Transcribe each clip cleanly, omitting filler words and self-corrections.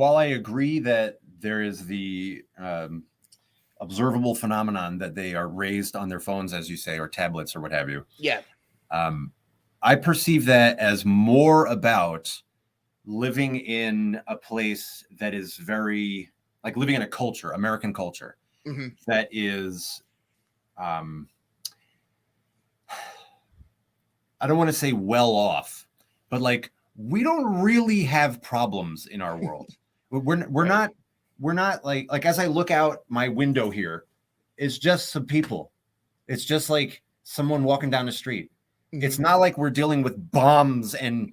while I agree that there is the observable phenomenon that they are raised on their phones, as you say, or tablets or what have you. Yeah. I perceive that as more about living in a place that is very like living in a culture, American culture, that is, I don't want to say well off, but like we don't really have problems in our world. We're Right. not like as I look out my window here, it's just some people. It's just like someone walking down the street. It's not like we're dealing with bombs and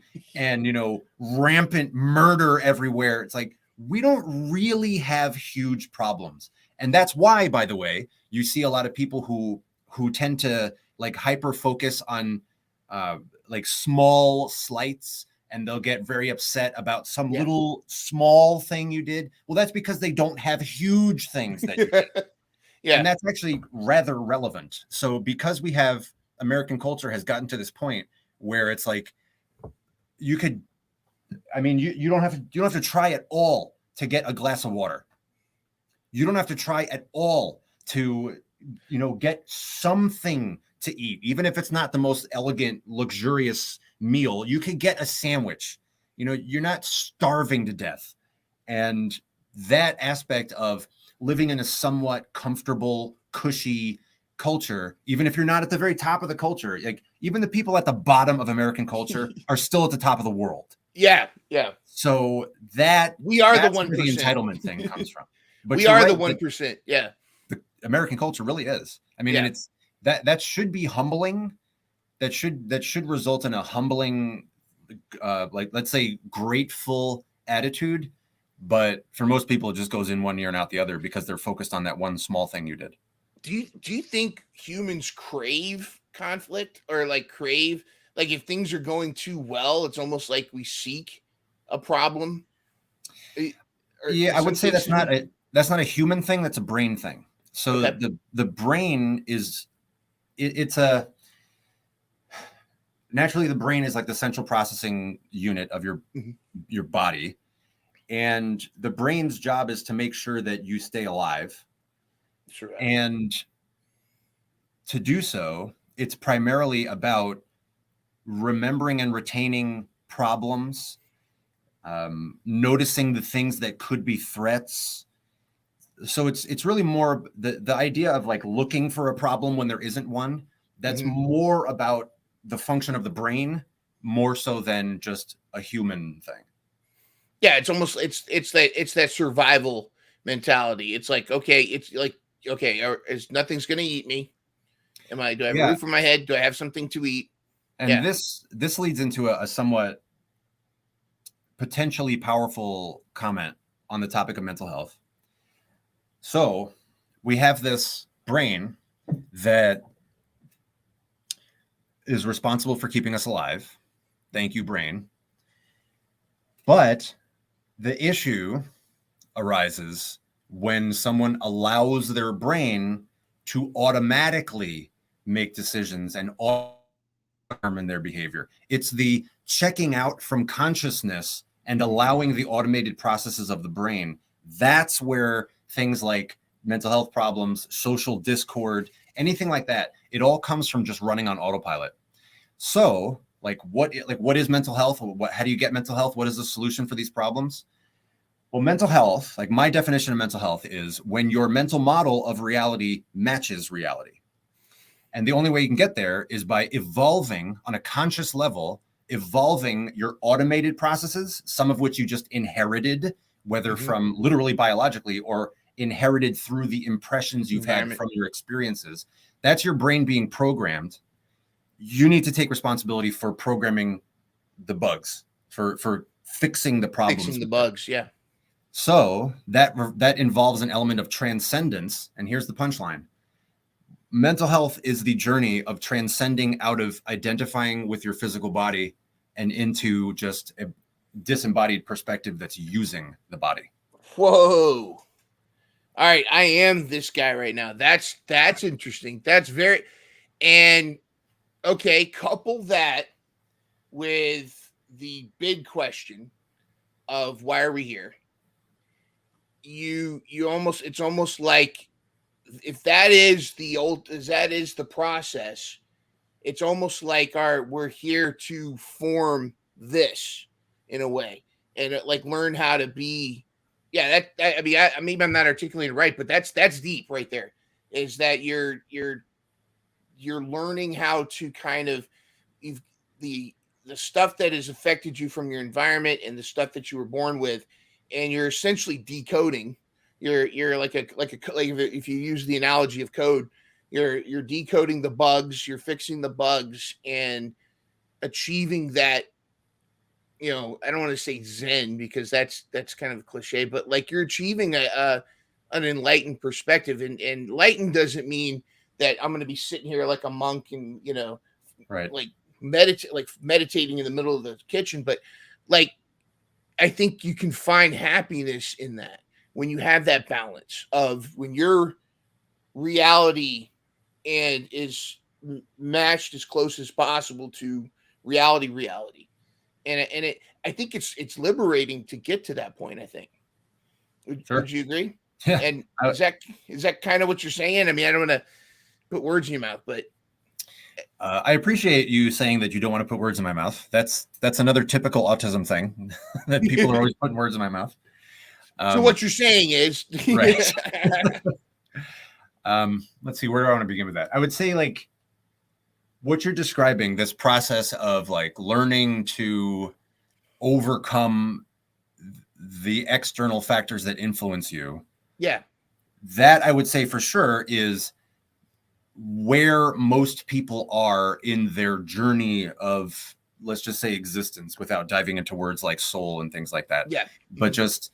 rampant murder everywhere. It's like we don't really have huge problems. And that's why, by the way, you see a lot of people who tend to like hyper focus on like small slights, and they'll get very upset about some little small thing you did. Well, that's because they don't have huge things that you did. And that's actually rather relevant. So because we have American culture has gotten to this point where it's like you could, I mean, you don't have to try at all to get a glass of water. You don't have to try at all to, get something to eat, even if it's not the most elegant, luxurious meal. You could get a sandwich. You're not starving to death. And that aspect of living in a somewhat comfortable, cushy culture, even if you're not at the very top of the culture, like even the people at the bottom of American culture are still at the top of the world. Yeah. So we are the 1%. Where the entitlement thing comes from. But we are right, the 1%. Yeah. The American culture really is. I mean, and it's that should be humbling. That should result in a humbling, like let's say grateful attitude. But for most people, it just goes in one ear and out the other because they're focused on that one small thing you did. Do you think humans crave conflict, or like crave, like if things are going too well, it's almost like we seek a problem? I would say that's not a human thing. That's a brain thing. So the brain is it's a naturally the brain is like the central processing unit of your body. And the brain's job is to make sure that you stay alive. Sure. And to do so, it's primarily about remembering and retaining problems, noticing the things that could be threats. So it's really more the idea of like looking for a problem when there isn't one. That's more about the function of the brain, more so than just a human thing. Yeah, it's almost it's that survival mentality. It's like, okay, nothing's gonna eat me. Do I have a roof over my head? Do I have something to eat? And this leads into a somewhat potentially powerful comment on the topic of mental health. So we have this brain that is responsible for keeping us alive. Thank you, brain. But the issue arises when someone allows their brain to automatically make decisions and determine their behavior. It's the checking out from consciousness and allowing the automated processes of the brain. That's where things like mental health problems, social discord, anything like that, it all comes from just running on autopilot. So, what is mental health? How do you get mental health? What is the solution for these problems? Well, mental health, like my definition of mental health, is when your mental model of reality matches reality. And the only way you can get there is by evolving on a conscious level, evolving your automated processes, some of which you just inherited, whether from literally biologically or inherited through the impressions you've had from your experiences. That's your brain being programmed. You need to take responsibility for programming the bugs, for fixing the problems. Fixing the bugs, yeah. So that involves an element of transcendence. And here's the punchline. Mental health is the journey of transcending out of identifying with your physical body and into just a disembodied perspective that's using the body. Whoa. All right, I am this guy right now. That's interesting. That's very, and okay, couple that with the big question of why are we here? it's almost like if that is the process, it's almost like we're here to form this in a way, and like learn how to be. Yeah, I mean, maybe I'm not articulating right, but that's deep right there. Is that you're learning how to kind of you've the stuff that has affected you from your environment and the stuff that you were born with, and you're essentially decoding. You're like if you use the analogy of code, you're decoding the bugs, you're fixing the bugs, and achieving that. I don't want to say Zen because that's kind of a cliche, but like you're achieving an enlightened perspective, and enlightened doesn't mean that I'm going to be sitting here like a monk and right, like meditating in the middle of the kitchen, but like I think you can find happiness in that when you have that balance of when your reality and is matched as close as possible to reality, and I think it's liberating to get to that point. I think. sure. Would you agree? Yeah. And is that kind of what you're saying? I mean, I don't want to put words in your mouth, but I appreciate you saying that you don't want to put words in my mouth. That's another typical autism thing that people are always putting words in my mouth. So what you're saying is, right. Let's see, where do I want to begin with that? I would say like what you're describing, this process of like learning to overcome the external factors that influence you. Yeah. That I would say for sure is where most people are in their journey of, let's just say, existence, without diving into words like soul and things like that. Yeah. But just,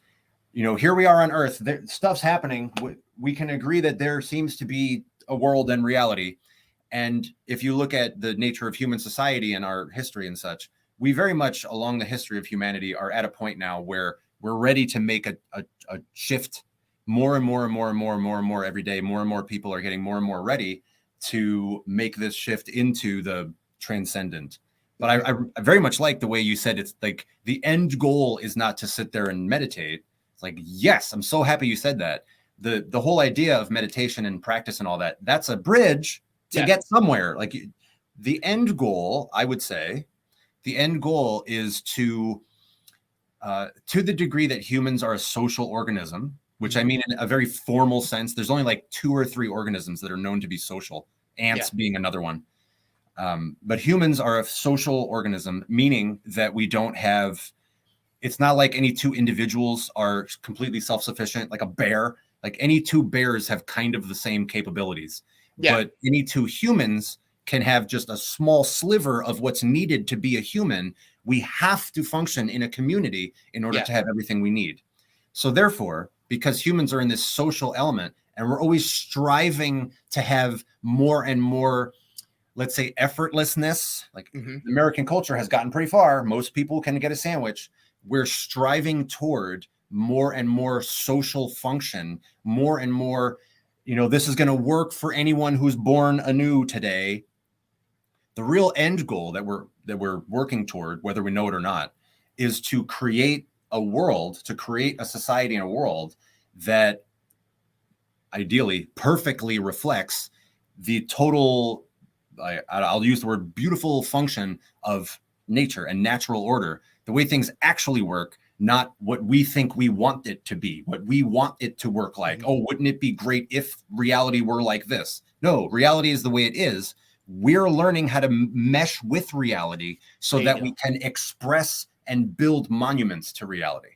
here we are on Earth. Stuff's happening. We can agree that there seems to be a world and reality. And if you look at the nature of human society and our history and such, we very much along the history of humanity are at a point now where we're ready to make a shift more and more and more and more and more and more every day. More and more people are getting more and more ready to make this shift into the transcendent. But I very much like the way you said it's like the end goal is not to sit there and meditate. It's like, yes, I'm so happy you said that. The whole idea of meditation and practice and all that, that's a bridge to get somewhere. Like the end goal, I would say, the end goal is to the degree that humans are a social organism, which I mean in a very formal sense. There's only like 2 or 3 organisms that are known to be social, ants being another one. But humans are a social organism, meaning that we don't have, it's not like any 2 individuals are completely self-sufficient, like a bear. Like any 2 bears have kind of the same capabilities. Yeah. But any 2 humans can have just a small sliver of what's needed to be a human. We have to function in a community in order to have everything we need. So therefore, because humans are in this social element and we're always striving to have more and more, let's say, effortlessness, like American culture has gotten pretty far. Most people can get a sandwich. We're striving toward more and more social function, more and more, this is going to work for anyone who's born anew today. The real end goal that we're working toward, whether we know it or not, is to create a world, to create a society and a world that ideally perfectly reflects the total, I'll use the word beautiful function of nature and natural order, the way things actually work, not what we think we want it to be, what we want it to work like. Oh, wouldn't it be great if reality were like this? No, reality is the way it is. We're learning how to mesh with reality so that we can express and build monuments to reality.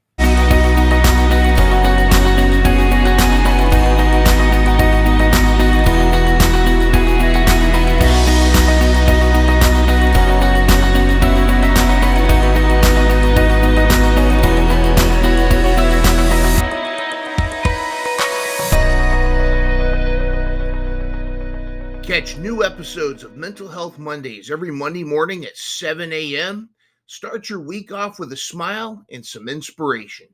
Catch new episodes of Mental Health Mondays every Monday morning at 7 a.m. Start your week off with a smile and some inspiration.